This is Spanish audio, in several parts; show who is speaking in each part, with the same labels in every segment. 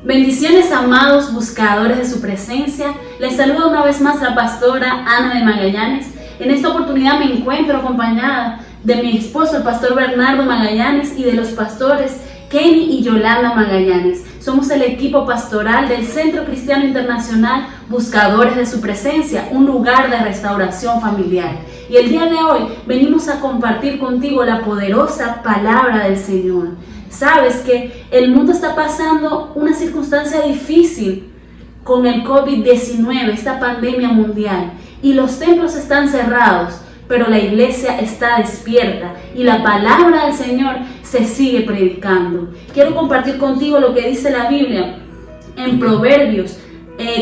Speaker 1: Bendiciones, amados buscadores de su presencia. Les saluda una vez más la pastora Ana de Magallanes. En esta oportunidad me encuentro acompañada de mi esposo, el pastor Bernardo Magallanes, y de los pastores Kenny y Yolanda Magallanes. Somos el equipo pastoral del Centro Cristiano Internacional Buscadores de su Presencia, un lugar de restauración familiar. Y el día de hoy venimos a compartir contigo la poderosa palabra del Señor. Sabes que el mundo está pasando una circunstancia difícil con el COVID-19, esta pandemia mundial, y los templos están cerrados, pero la iglesia está despierta y la palabra del Señor se sigue predicando. Quiero compartir contigo lo que dice la Biblia en Proverbios,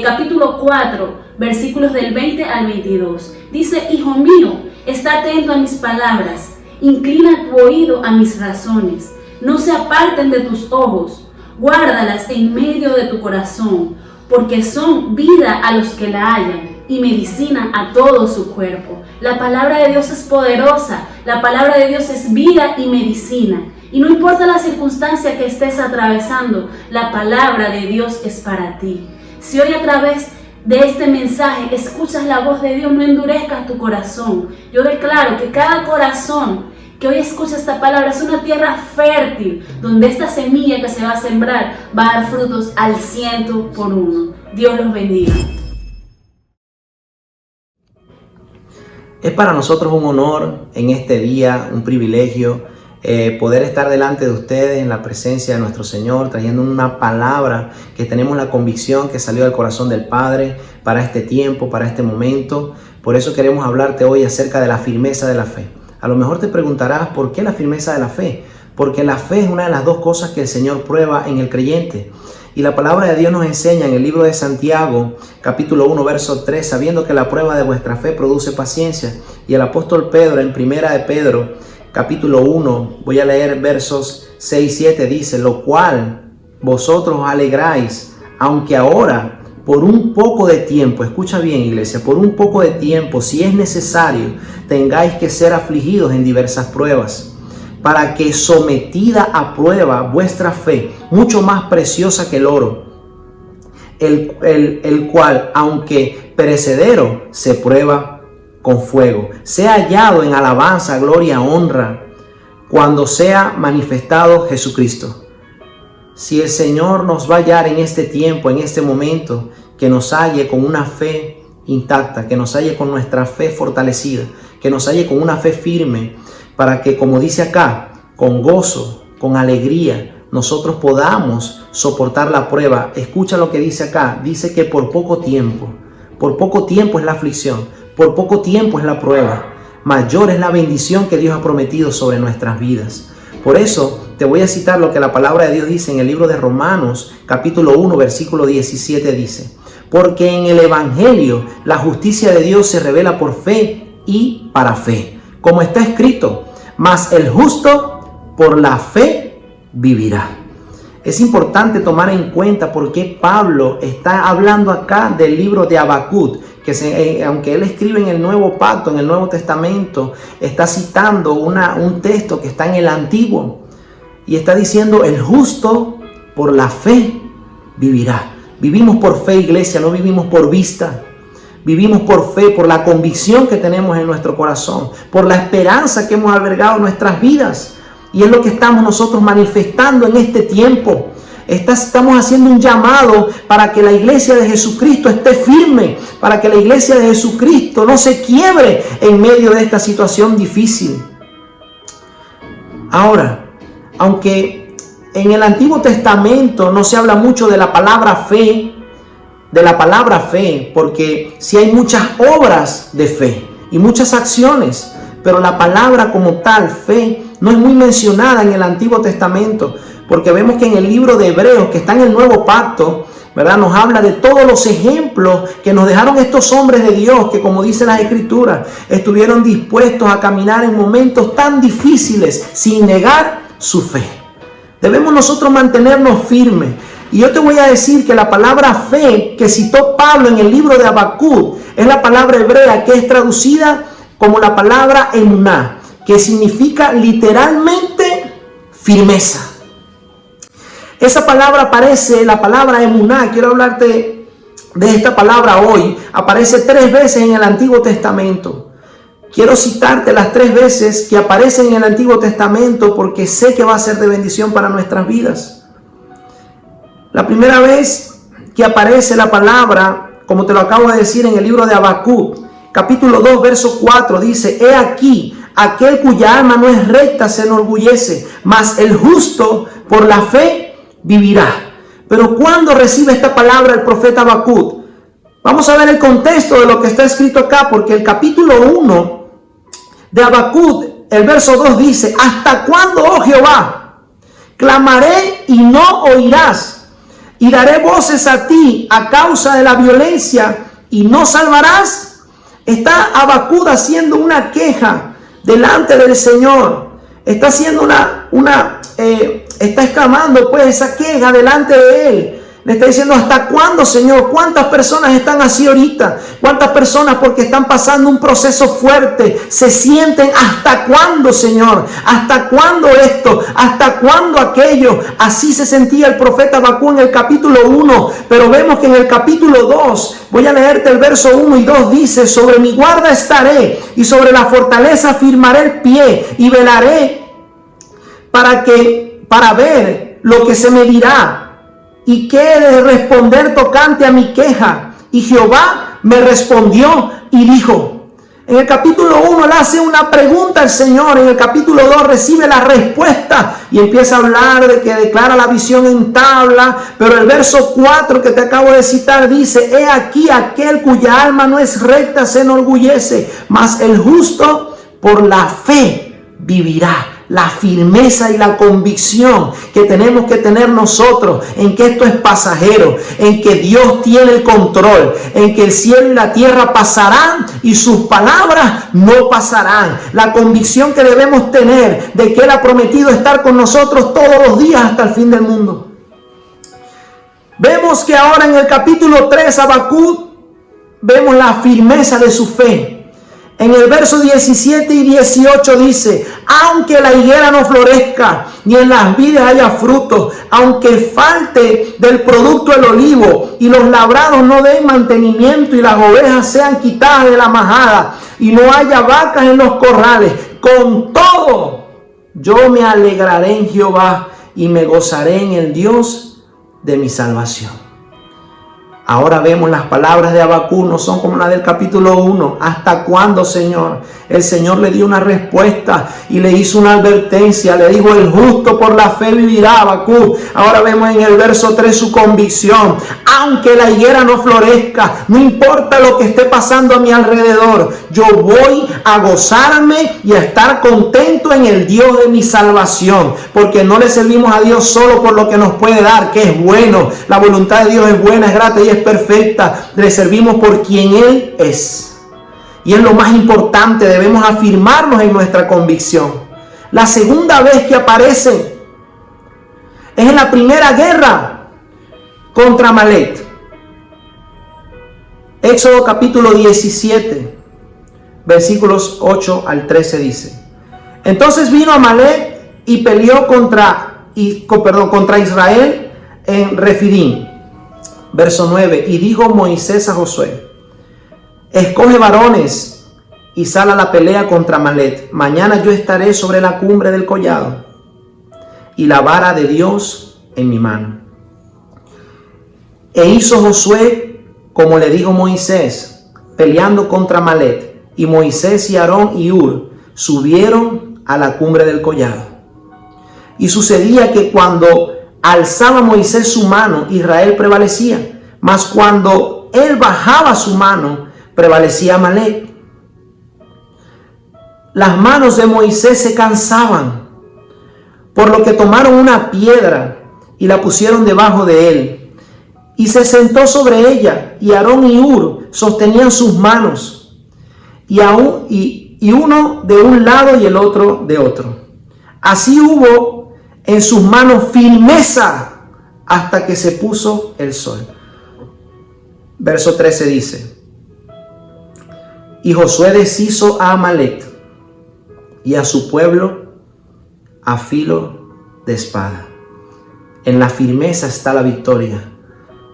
Speaker 1: capítulo 4, versículos del 20 al 22. Dice: Hijo mío, está atento a mis palabras, inclina tu oído a mis razones. No se aparten de tus ojos, guárdalas en medio de tu corazón, porque son vida a los que la hallan y medicina a todo su cuerpo. La palabra de Dios es poderosa, la palabra de Dios es vida y medicina. Y no importa la circunstancia que estés atravesando, la palabra de Dios es para ti. Si hoy a través de este mensaje escuchas la voz de Dios, no endurezcas tu corazón. Yo declaro que cada corazón que hoy escucha esta palabra es una tierra fértil, donde esta semilla que se va a sembrar va a dar frutos al 100%. Dios los bendiga.
Speaker 2: Es para nosotros un honor en este día, un privilegio, poder estar delante de ustedes en la presencia de nuestro Señor, trayendo una palabra que tenemos la convicción que salió del corazón del Padre para este tiempo, para este momento. Por eso queremos hablarte hoy acerca de la firmeza de la fe. A lo mejor te preguntarás, ¿por qué la firmeza de la fe? Porque la fe es una de las dos cosas que el Señor prueba en el creyente. Y la palabra de Dios nos enseña en el libro de Santiago, capítulo 1, verso 3, sabiendo que la prueba de vuestra fe produce paciencia. Y el apóstol Pedro, en primera de Pedro, capítulo 1, voy a leer versos 6 y 7, dice: lo cual vosotros os alegráis, aunque ahora por un poco de tiempo, escucha bien iglesia, por un poco de tiempo, si es necesario, tengáis que ser afligidos en diversas pruebas, para que sometida a prueba vuestra fe, mucho más preciosa que el oro, el cual, aunque perecedero, se prueba con fuego, sea hallado en alabanza, gloria, honra, cuando sea manifestado Jesucristo. Si el Señor nos va a hallar en este tiempo, en este momento, que nos halle con una fe intacta, que nos halle con nuestra fe fortalecida, que nos halle con una fe firme, para que, como dice acá, con gozo, con alegría, nosotros podamos soportar la prueba. Escucha lo que dice acá, dice que por poco tiempo es la aflicción, por poco tiempo es la prueba, mayor es la bendición que Dios ha prometido sobre nuestras vidas. Por eso te voy a citar lo que la palabra de Dios dice en el libro de Romanos, capítulo 1, versículo 17, dice: porque en el Evangelio la justicia de Dios se revela por fe y para fe, como está escrito: mas el justo por la fe vivirá. Es importante tomar en cuenta por qué Pablo está hablando acá del libro de Habacuc, que aunque él escribe en el Nuevo Pacto, en el Nuevo Testamento, está citando un texto que está en el Antiguo y está diciendo: el justo por la fe vivirá. Vivimos por fe, iglesia, no vivimos por vista. Vivimos por fe, por la convicción que tenemos en nuestro corazón, por la esperanza que hemos albergado en nuestras vidas. Y es lo que estamos nosotros manifestando en este tiempo. Estamos haciendo un llamado para que la iglesia de Jesucristo esté firme, para que la iglesia de Jesucristo no se quiebre en medio de esta situación difícil. Ahora, aunque en el Antiguo Testamento no se habla mucho de la palabra fe, porque sí hay muchas obras de fe y muchas acciones, pero la palabra como tal, fe, no es muy mencionada en el Antiguo Testamento, porque vemos que en el libro de Hebreos, que está en el Nuevo Pacto, ¿verdad?, nos habla de todos los ejemplos que nos dejaron estos hombres de Dios, que, como dice las Escrituras, estuvieron dispuestos a caminar en momentos tan difíciles sin negar su fe. Debemos nosotros mantenernos firmes. Y yo te voy a decir que la palabra fe que citó Pablo en el libro de Habacuc es la palabra hebrea que es traducida como la palabra emuná, que significa literalmente firmeza. Esa palabra aparece, la palabra emuná. Quiero hablarte de esta palabra hoy. Aparece 3 veces en el Antiguo Testamento. Quiero citarte las 3 veces que aparecen en el Antiguo Testamento porque sé que va a ser de bendición para nuestras vidas. La primera vez que aparece la palabra, como te lo acabo de decir, en el libro de Habacuc, capítulo 2, verso 4, dice: He aquí, aquel cuya alma no es recta se enorgullece, mas el justo por la fe vivirá. Pero ¿cuándo recibe esta palabra el profeta Habacuc? Vamos a ver el contexto de lo que está escrito acá, porque el capítulo 1 de Habacuc, el verso 2 dice: ¿Hasta cuándo, oh Jehová? Clamaré y no oirás, y daré voces a ti a causa de la violencia y no salvarás. Está Habacuc haciendo una queja delante del Señor. Está haciendo está exclamando pues esa queja delante de Él. Le está diciendo: ¿hasta cuándo, Señor? ¿Cuántas personas están así ahorita? ¿Cuántas personas, porque están pasando un proceso fuerte, se sienten: ¿hasta cuándo, Señor? ¿Hasta cuándo esto? ¿Hasta cuándo aquello? Así se sentía el profeta Habacuc en el capítulo 1. Pero vemos que en el capítulo 2, voy a leerte el verso 1 y 2, dice: Sobre mi guarda estaré y sobre la fortaleza firmaré el pie y velaré para ver lo que se me dirá. ¿Y qué he de responder tocante a mi queja? Y Jehová me respondió y dijo. En el capítulo 1 le hace una pregunta al Señor. En el capítulo 2 recibe la respuesta y empieza a hablar de que declara la visión en tabla. Pero el verso 4 que te acabo de citar dice: He aquí aquel cuya alma no es recta se enorgullece, mas el justo por la fe vivirá. La firmeza y la convicción que tenemos que tener nosotros en que esto es pasajero, en que Dios tiene el control, en que el cielo y la tierra pasarán y sus palabras no pasarán. La convicción que debemos tener de que Él ha prometido estar con nosotros todos los días hasta el fin del mundo. Vemos que ahora en el capítulo 3, Habacuc, vemos la firmeza de su fe. En el verso 17 y 18 dice: Aunque la higuera no florezca, ni en las vides haya fruto, aunque falte del producto el olivo, y los labrados no den mantenimiento, y las ovejas sean quitadas de la majada, y no haya vacas en los corrales, con todo yo me alegraré en Jehová, y me gozaré en el Dios de mi salvación. Ahora vemos las palabras de Habacuc, no son como las del capítulo 1. ¿Hasta cuándo, Señor? El Señor le dio una respuesta y le hizo una advertencia. Le dijo: el justo por la fe vivirá, Habacuc. Ahora vemos en el verso 3 su convicción. Aunque la higuera no florezca, no importa lo que esté pasando a mi alrededor, yo voy a gozarme y a estar contento en el Dios de mi salvación. Porque no le servimos a Dios solo por lo que nos puede dar, que es bueno. La voluntad de Dios es buena, es grata y es perfecta. Le servimos por quien Él es. Y es lo más importante, debemos afirmarnos en nuestra convicción. La segunda vez que aparece es en la primera guerra contra Amalek. Éxodo capítulo 17, versículos 8 al 13 dice: Entonces vino Amalek y peleó contra Israel en Refidim. Verso 9: Y dijo Moisés a Josué: Escoge varones y sal a la pelea contra Amalek. Mañana yo estaré sobre la cumbre del collado y la vara de Dios en mi mano. E hizo Josué como le dijo Moisés, peleando contra Amalek. Y Moisés y Aarón y Hur subieron a la cumbre del collado. Y sucedía que cuando alzaba Moisés su mano, Israel prevalecía, mas cuando él bajaba su mano, prevalecía Amalek. Las manos de Moisés se cansaban, por lo que tomaron una piedra y la pusieron debajo de él, y se sentó sobre ella, y Aarón y Hur sostenían sus manos, y uno de un lado y el otro de otro. Así hubo en sus manos firmeza hasta que se puso el sol. Verso 13 dice: Y Josué deshizo a Amalek y a su pueblo a filo de espada. En la firmeza está la victoria.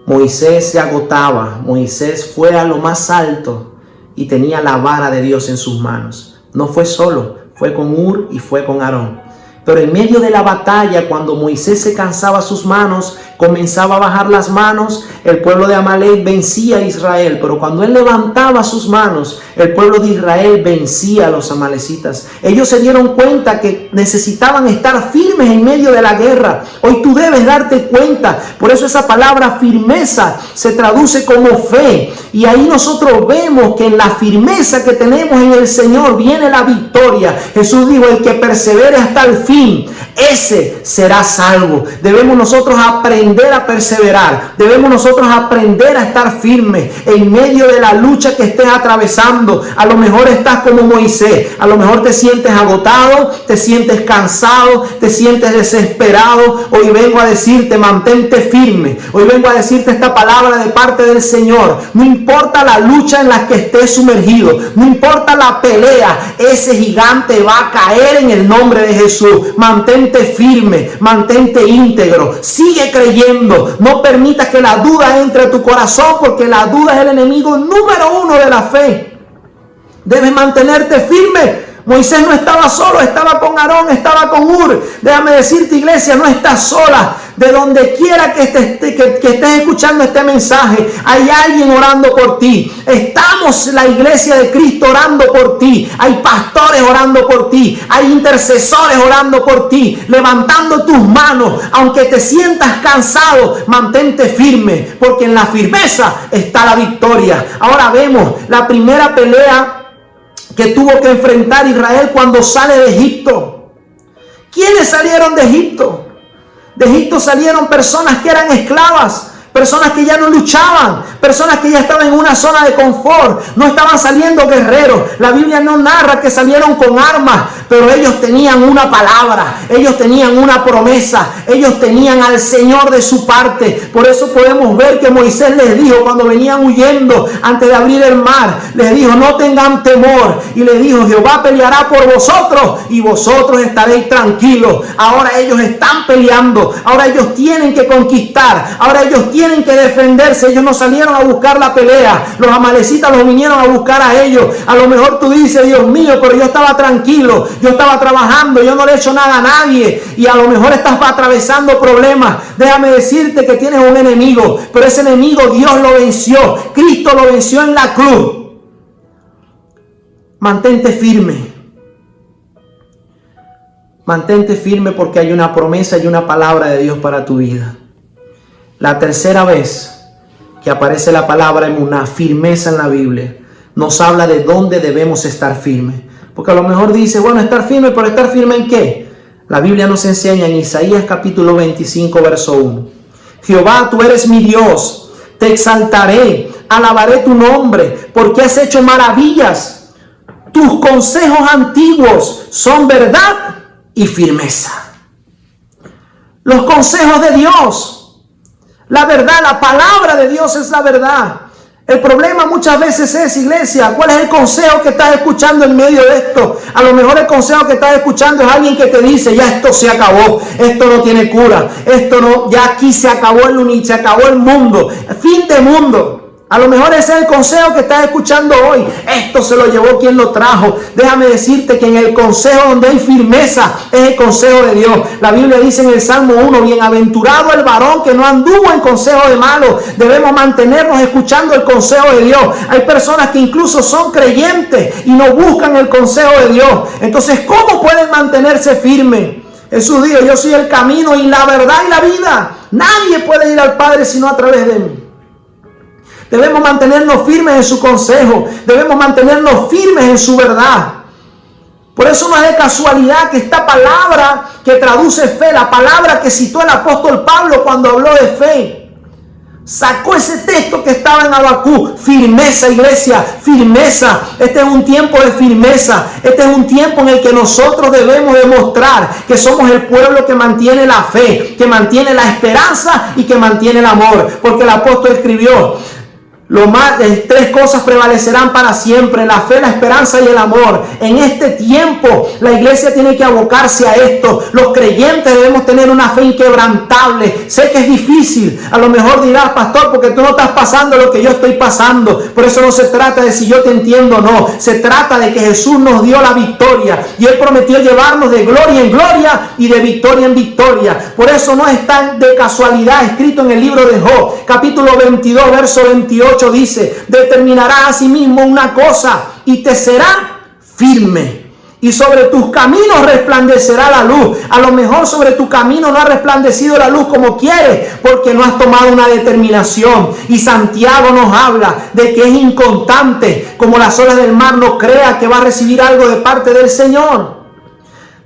Speaker 2: Moisés se agotaba. Moisés fue a lo más alto y tenía la vara de Dios en sus manos. No fue solo, fue con Hur y fue con Aarón. Pero en medio de la batalla, cuando Moisés se cansaba sus manos, comenzaba a bajar las manos, el pueblo de Amalek vencía a Israel. Pero cuando él levantaba sus manos, el pueblo de Israel vencía a los amalecitas. Ellos se dieron cuenta que necesitaban estar firmes en medio de la guerra. Hoy tú debes darte cuenta. Por eso esa palabra firmeza se traduce como fe. Y ahí nosotros vemos que en la firmeza que tenemos en el Señor viene la victoria. Jesús dijo: el que persevere hasta el fin, ese será salvo. Debemos nosotros aprender a perseverar. Debemos nosotros aprender a estar firmes en medio de la lucha que estés atravesando. A lo mejor estás como Moisés. A lo mejor te sientes agotado, te sientes cansado, te sientes desesperado. Hoy vengo a decirte: mantente firme. Hoy vengo a decirte esta palabra de parte del Señor. No importa la lucha en la que estés sumergido, no importa la pelea, ese gigante va a caer en el nombre de Jesús. Mantente firme, mantente íntegro, sigue creyendo. No permitas que la duda entre a tu corazón, porque la duda es el enemigo número 1 de la fe. Debes mantenerte firme. Moisés no estaba solo, estaba con Aarón, estaba con Hur. Déjame decirte, iglesia, no estás sola. De donde quiera que estés escuchando este mensaje, hay alguien orando por ti. Estamos la iglesia de Cristo orando por ti. Hay pastores orando por ti. Hay intercesores orando por ti, levantando tus manos. Aunque te sientas cansado, mantente firme, porque en la firmeza está la victoria. Ahora vemos la primera pelea que tuvo que enfrentar Israel cuando sale de Egipto. ¿Quiénes salieron de Egipto? De Egipto salieron personas que eran esclavas, personas que ya no luchaban, personas que ya estaban en una zona de confort. No estaban saliendo guerreros. La Biblia no narra que salieron con armas, pero ellos tenían una palabra, ellos tenían una promesa, ellos tenían al Señor de su parte. Por eso podemos ver que Moisés les dijo cuando venían huyendo antes de abrir el mar, les dijo: no tengan temor. Y les dijo: Jehová peleará por vosotros y vosotros estaréis tranquilos. Ahora ellos están peleando, ahora ellos tienen que conquistar, ahora ellos tienen que defenderse. Ellos no salieron a buscar la pelea, los amalecitas los vinieron a buscar a ellos. A lo mejor tú dices: Dios mío, pero yo estaba tranquilo, yo estaba trabajando, yo no le he hecho nada a nadie. Y a lo mejor estás atravesando problemas. Déjame decirte que tienes un enemigo, pero ese enemigo Dios lo venció. Cristo lo venció en la cruz. Mantente firme. Mantente firme, porque hay una promesa y una palabra de Dios para tu vida. La tercera vez que aparece la palabra emuná, firmeza en la Biblia, nos habla de dónde debemos estar firmes. Porque a lo mejor dice: bueno, estar firme, pero ¿estar firme en qué? La Biblia nos enseña en Isaías capítulo 25, verso 1. Jehová, tú eres mi Dios, te exaltaré, alabaré tu nombre, porque has hecho maravillas. Tus consejos antiguos son verdad y firmeza. Los consejos de Dios, la verdad, la palabra de Dios es la verdad. El problema muchas veces es, iglesia, ¿cuál es el consejo que estás escuchando en medio de esto? A lo mejor el consejo que estás escuchando es alguien que te dice: ya esto se acabó, esto no tiene cura, esto no, ya aquí se acabó el mundo, fin de mundo. A lo mejor ese es el consejo que estás escuchando hoy. Esto se lo llevó quien lo trajo. Déjame decirte que en el consejo donde hay firmeza es el consejo de Dios. La Biblia dice en el Salmo 1: bienaventurado el varón que no anduvo en consejo de malos. Debemos mantenernos escuchando el consejo de Dios. Hay personas que incluso son creyentes y no buscan el consejo de Dios. Entonces, ¿cómo pueden mantenerse firmes? Jesús dijo: yo soy el camino y la verdad y la vida. Nadie puede ir al Padre sino a través de mí. Debemos mantenernos firmes en su consejo. Debemos mantenernos firmes en su verdad. Por eso no es de casualidad que esta palabra que traduce fe, la palabra que citó el apóstol Pablo cuando habló de fe, sacó ese texto que estaba en Habacuc. Firmeza, iglesia, firmeza. Este es un tiempo de firmeza. Este es un tiempo en el que nosotros debemos demostrar que somos el pueblo que mantiene la fe, que mantiene la esperanza y que mantiene el amor. Porque el apóstol escribió: Tres cosas prevalecerán para siempre: la fe, la esperanza y el amor. En este tiempo la iglesia tiene que abocarse a esto. Los creyentes debemos tener una fe inquebrantable. Sé que es difícil. A lo mejor dirás: pastor, porque tú no estás pasando lo que yo estoy pasando. Por eso no se trata de si yo te entiendo o no. Se trata de que Jesús nos dio la victoria y Él prometió llevarnos de gloria en gloria y de victoria en victoria. Por eso no está de casualidad escrito en el libro de Job, capítulo 22, verso 28. Dice: determinará a sí mismo una cosa y te será firme, y sobre tus caminos resplandecerá la luz. A lo mejor sobre tu camino no ha resplandecido la luz como quieres, porque no has tomado una determinación. Y Santiago nos habla de que es inconstante, como las olas del mar. No crea que va a recibir algo de parte del Señor.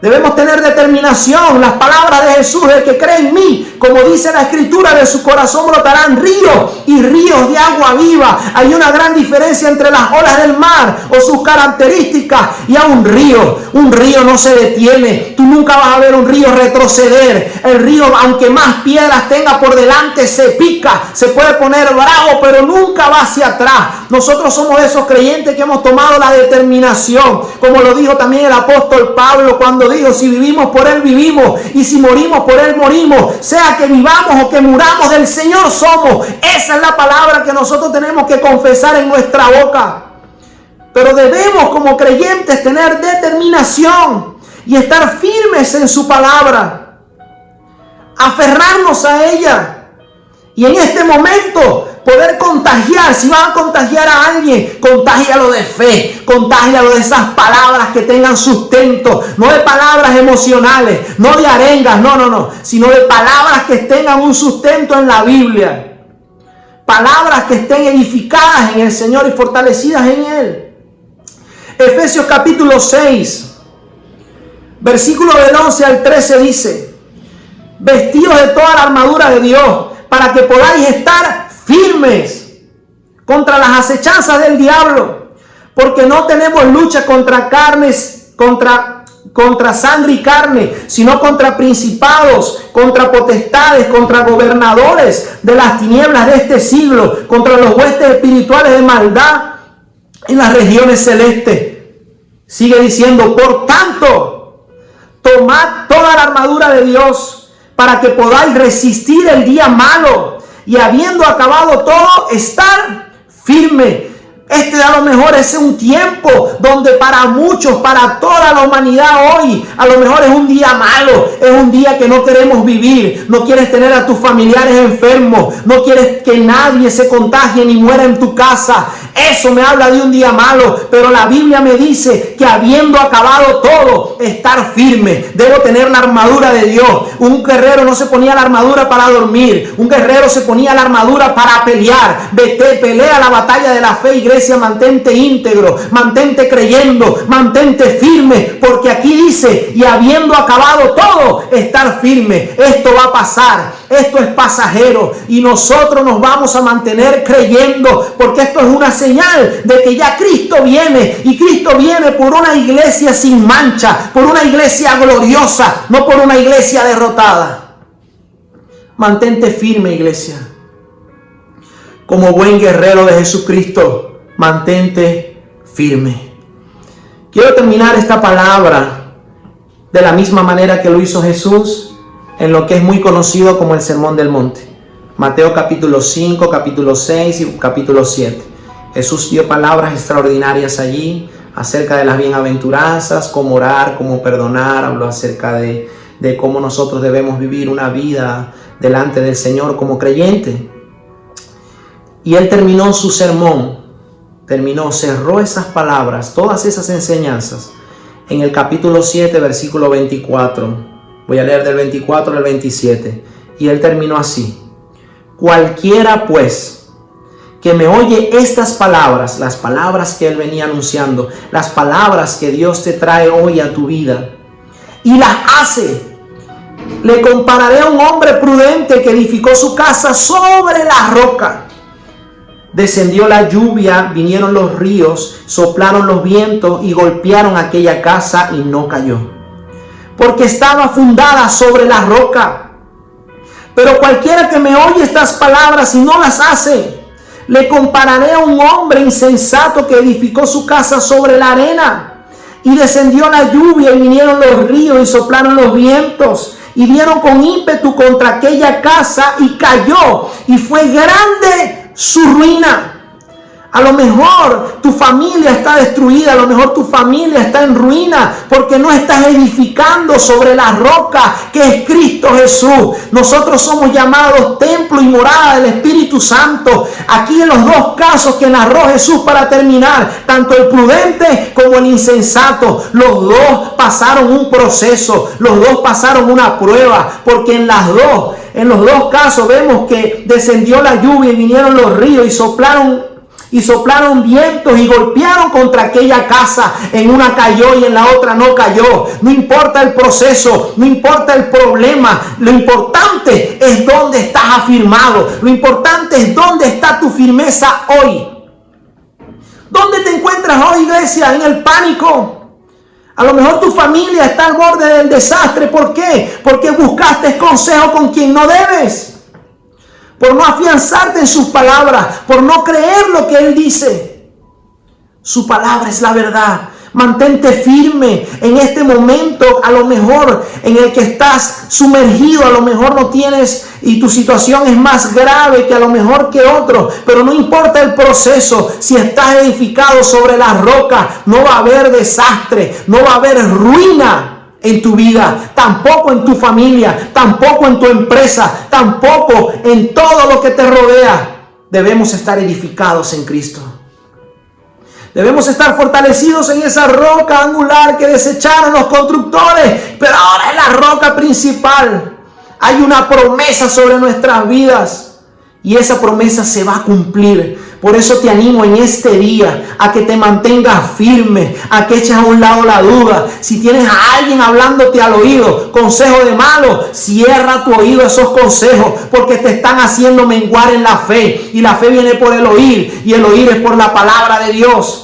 Speaker 2: Debemos tener determinación. Las palabras de Jesús: el que cree en mí, como dice la Escritura, de su corazón brotarán ríos y ríos de agua viva. Hay una gran diferencia entre las olas del mar o sus características y a un río. Un río no se detiene. Tú nunca vas a ver un río retroceder. El río, aunque más piedras tenga por delante, se pica, se puede poner bravo, pero nunca va hacia atrás. Nosotros somos esos creyentes que hemos tomado la determinación, como lo dijo también el apóstol Pablo cuando dijo: si vivimos, por Él vivimos, y si morimos, por Él morimos. Sea que vivamos o que muramos, del Señor somos. Esa es la palabra que nosotros tenemos que confesar en nuestra boca. Pero debemos, como creyentes, tener determinación y estar firmes en su palabra, aferrarnos a ella. Y en este momento poder contagiar. Si van a contagiar a alguien, contágialo de fe, contágialo de esas palabras que tengan sustento, no de palabras emocionales, no de arengas, no, sino de palabras que tengan un sustento en la Biblia, palabras que estén edificadas en el Señor y fortalecidas en Él. Efesios capítulo 6, versículo del 11 al 13 dice: vestidos de toda la armadura de Dios, para que podáis estar firmes contra las acechanzas del diablo, porque no tenemos lucha contra sangre y carne, sino contra principados, contra potestades, contra gobernadores de las tinieblas de este siglo, contra los huestes espirituales de maldad en las regiones celestes. Sigue diciendo: por tanto, tomad toda la armadura de Dios, para que podáis resistir el día malo, y habiendo acabado todo, estar firme. A lo mejor es un tiempo donde para muchos, para toda la humanidad hoy, a lo mejor es un día malo, es un día que no queremos vivir. No quieres tener a tus familiares enfermos, no quieres que nadie se contagie ni muera en tu casa. Eso me habla de un día malo, pero la Biblia me dice que habiendo acabado todo, estar firme. Debo tener la armadura de Dios. Un guerrero no se ponía la armadura para dormir, un guerrero se ponía la armadura para pelear. Vete, pelea la batalla de la fe, iglesia. Mantente íntegro, mantente creyendo, mantente firme, porque aquí dice: y habiendo acabado todo, estar firme. Esto va a pasar, esto es pasajero, y nosotros nos vamos a mantener creyendo, porque esto es una señal de que ya Cristo viene, y Cristo viene por una iglesia sin mancha, por una iglesia gloriosa, no por una iglesia derrotada. Mantente firme, iglesia. Como buen guerrero de Jesucristo, mantente firme. Quiero terminar esta palabra de la misma manera que lo hizo Jesús en lo que es muy conocido como el Sermón del Monte. Mateo capítulo 5, capítulo 6 y capítulo 7. Jesús dio palabras extraordinarias allí acerca de las bienaventuranzas, cómo orar, cómo perdonar. Habló acerca de cómo nosotros debemos vivir una vida delante del Señor como creyente. Y Él terminó su sermón, cerró esas palabras, todas esas enseñanzas, en el capítulo 7, versículo 24. Voy a leer del 24 al 27. Y Él terminó así: cualquiera pues que me oye estas palabras, las palabras que Él venía anunciando, las palabras que Dios te trae hoy a tu vida, y las hace, le compararé a un hombre prudente que edificó su casa sobre la roca. Descendió la lluvia, vinieron los ríos, soplaron los vientos y golpearon aquella casa, y no cayó, porque estaba fundada sobre la roca. Pero cualquiera que me oye estas palabras y no las hace, Le compararé a un hombre insensato que edificó su casa sobre la arena. Y descendió la lluvia y vinieron los ríos y soplaron los vientos y dieron con ímpetu contra aquella casa y cayó. Y fue grande su ruina. A lo mejor tu familia está destruida, a lo mejor tu familia está en ruina porque no estás edificando sobre la roca que es Cristo Jesús. Nosotros somos llamados templo y morada del Espíritu Santo. Aquí en los dos casos que narró Jesús para terminar, tanto el prudente como el insensato, los dos pasaron un proceso, los dos pasaron una prueba, porque en los dos casos vemos que descendió la lluvia y vinieron los ríos y soplaron vientos y golpearon contra aquella casa. En una cayó y en la otra no cayó. No importa el proceso, no importa el problema. Lo importante es dónde estás afirmado. Lo importante es dónde está tu firmeza hoy. ¿Dónde te encuentras hoy, iglesia? En el pánico. A lo mejor tu familia está al borde del desastre. ¿Por qué? Porque buscaste consejo con quien no debes. Por no afianzarte en sus palabras, por no creer lo que Él dice. Su palabra es la verdad. Mantente firme en este momento, a lo mejor en el que estás sumergido, a lo mejor no tienes y tu situación es más grave que a lo mejor que otro, pero no importa el proceso. Si estás edificado sobre la roca, no va a haber desastre, no va a haber ruina en tu vida, tampoco en tu familia, tampoco en tu empresa, tampoco en todo lo que te rodea. Debemos estar edificados en Cristo. Debemos estar fortalecidos en esa roca angular que desecharon los constructores, pero ahora es la roca principal. Hay una promesa sobre nuestras vidas y esa promesa se va a cumplir. Por eso te animo en este día a que te mantengas firme, a que eches a un lado la duda. Si tienes a alguien hablándote al oído, consejo de malo, cierra tu oído a esos consejos porque te están haciendo menguar en la fe. Y la fe viene por el oír y el oír es por la palabra de Dios.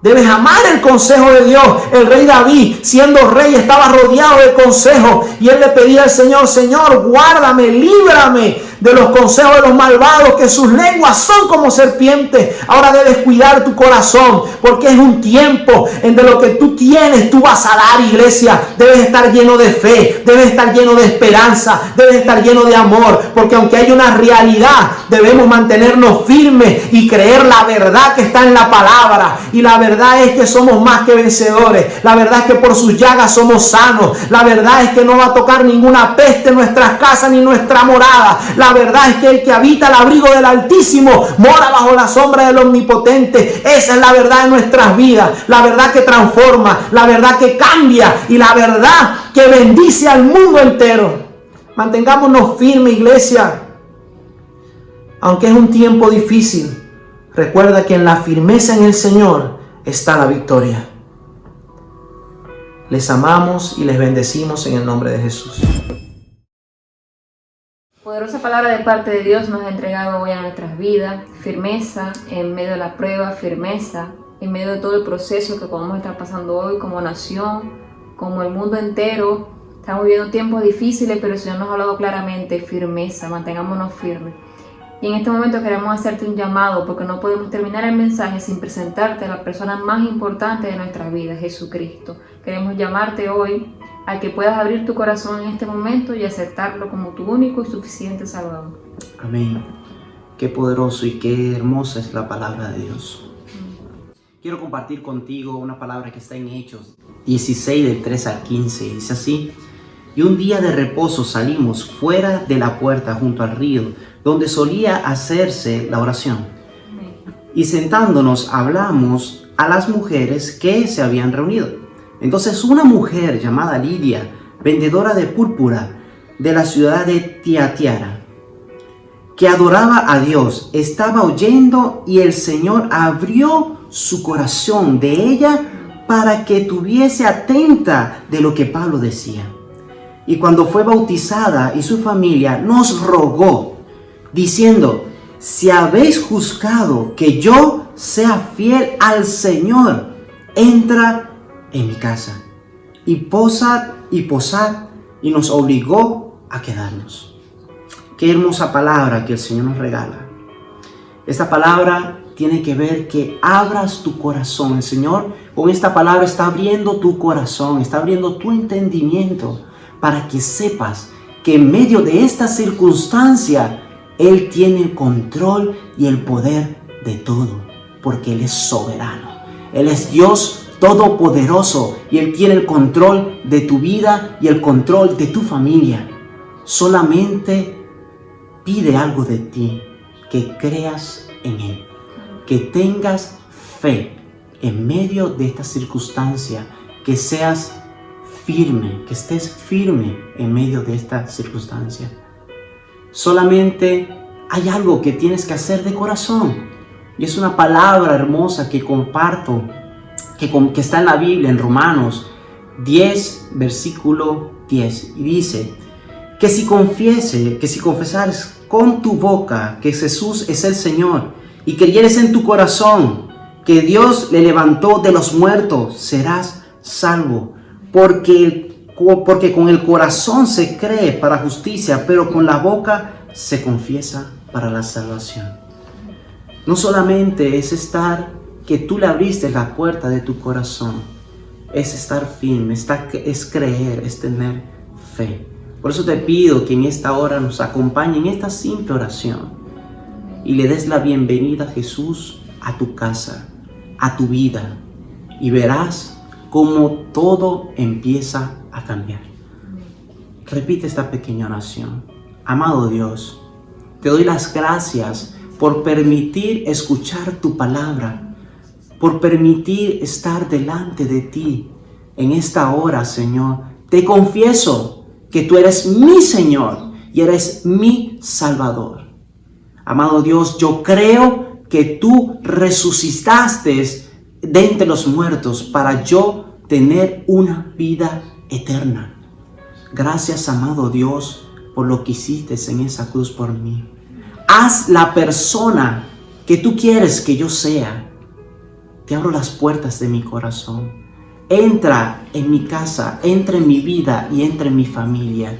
Speaker 2: Debes amar el consejo de Dios. El rey David, siendo rey, estaba rodeado de consejos y él le pedía al Señor: Señor, guárdame, líbrame de los consejos de los malvados, que sus lenguas son como serpientes. Ahora debes cuidar tu corazón, porque es un tiempo en de lo que tú tienes, tú vas a dar, iglesia. Debes estar lleno de fe, debes estar lleno de esperanza, debes estar lleno de amor, porque aunque hay una realidad, debemos mantenernos firmes y creer la verdad que está en la palabra. Y la verdad es que somos más que vencedores. La verdad es que por sus llagas somos sanos. La verdad es que no va a tocar ninguna peste en nuestras casas ni nuestra morada. La verdad es que el que habita el abrigo del Altísimo mora bajo la sombra del Omnipotente. Esa es la verdad de nuestras vidas, la verdad que transforma, la verdad que cambia y la verdad que bendice al mundo entero. Mantengámonos firmes, iglesia. Aunque es un tiempo difícil, recuerda que en la firmeza en el Señor está la victoria. Les amamos y les bendecimos en el nombre de Jesús.
Speaker 3: Poderosa palabra de parte de Dios nos ha entregado hoy a nuestras vidas. Firmeza en medio de la prueba, firmeza en medio de todo el proceso que podemos estar pasando hoy como nación, como el mundo entero. Estamos viviendo tiempos difíciles, pero el Señor nos ha hablado claramente: firmeza, mantengámonos firmes. Y en este momento queremos hacerte un llamado, porque no podemos terminar el mensaje sin presentarte a la persona más importante de nuestra vida, Jesucristo. Queremos llamarte hoy a que puedas abrir tu corazón en este momento y aceptarlo como tu único y suficiente Salvador.
Speaker 4: Amén. Qué poderoso y qué hermosa es la palabra de Dios. Quiero compartir contigo una palabra que está en Hechos 16, del 3 al 15. Dice así: y un día de reposo salimos fuera de la puerta junto al río, donde solía hacerse la oración. Y sentándonos hablamos a las mujeres que se habían reunido. Entonces una mujer llamada Lidia, vendedora de púrpura de la ciudad de Tiatira, que adoraba a Dios, estaba oyendo, y el Señor abrió su corazón de ella para que estuviese atenta de lo que Pablo decía. Y cuando fue bautizada y su familia, nos rogó, diciendo: si habéis juzgado que yo sea fiel al Señor, entra en mi casa y posad, y nos obligó a quedarnos. Qué hermosa palabra que el Señor nos regala. Esta palabra tiene que ver que abras tu corazón. El Señor con esta palabra está abriendo tu corazón, está abriendo tu entendimiento para que sepas que en medio de esta circunstancia Él tiene el control y el poder de todo, porque Él es soberano. Él es Dios todopoderoso y Él tiene el control de tu vida y el control de tu familia. Solamente pide algo de ti, que creas en Él, que tengas fe en medio de esta circunstancia, que seas firme, que estés firme en medio de esta circunstancia. Solamente hay algo que tienes que hacer de corazón, y es una palabra hermosa que comparto, que está en la Biblia, en Romanos 10, versículo 10, y dice que si confesares con tu boca que Jesús es el Señor y creyeres en tu corazón que Dios le levantó de los muertos, serás salvo, porque con el corazón se cree para justicia, pero con la boca se confiesa para la salvación. No solamente es que tú le abriste la puerta de tu corazón, es estar firme, es creer, es tener fe. Por eso te pido que en esta hora nos acompañe en esta simple oración y le des la bienvenida a Jesús a tu casa, a tu vida, y verás cómo todo empieza a cambiar. Repite esta pequeña oración. Amado Dios, te doy las gracias por permitir escuchar tu palabra, por permitir estar delante de ti en esta hora, Señor. Te confieso que tú eres mi Señor y eres mi Salvador. Amado Dios, yo creo que tú resucitaste de entre los muertos para yo tener una vida eterna. Gracias, amado Dios, por lo que hiciste en esa cruz por mí. Haz la persona que tú quieres que yo sea. Te abro las puertas de mi corazón. Entra en mi casa, entra en mi vida y entra en mi familia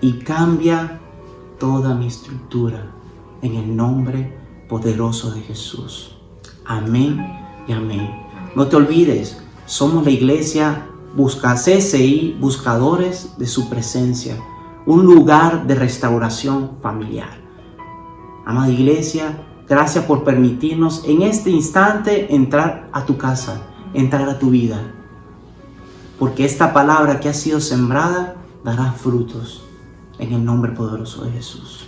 Speaker 4: y cambia toda mi estructura en el nombre poderoso de Jesús. Amén y amén. No te olvides, somos la iglesia CCI, buscadores de su presencia, un lugar de restauración familiar. Amada iglesia, gracias por permitirnos en este instante entrar a tu casa, entrar a tu vida, porque esta palabra que ha sido sembrada dará frutos en el nombre poderoso de Jesús.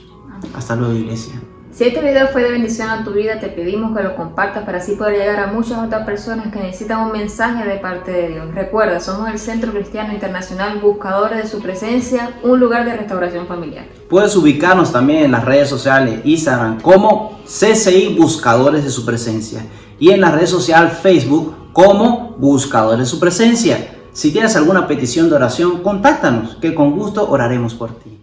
Speaker 4: Hasta luego, iglesia.
Speaker 3: Si este video fue de bendición a tu vida, te pedimos que lo compartas para así poder llegar a muchas otras personas que necesitan un mensaje de parte de Dios. Recuerda, somos el Centro Cristiano Internacional Buscadores de su Presencia, un lugar de restauración familiar.
Speaker 4: Puedes ubicarnos también en las redes sociales, Instagram como CCI Buscadores de su Presencia y en la red social Facebook como Buscadores de su Presencia. Si tienes alguna petición de oración, contáctanos, que con gusto oraremos por ti.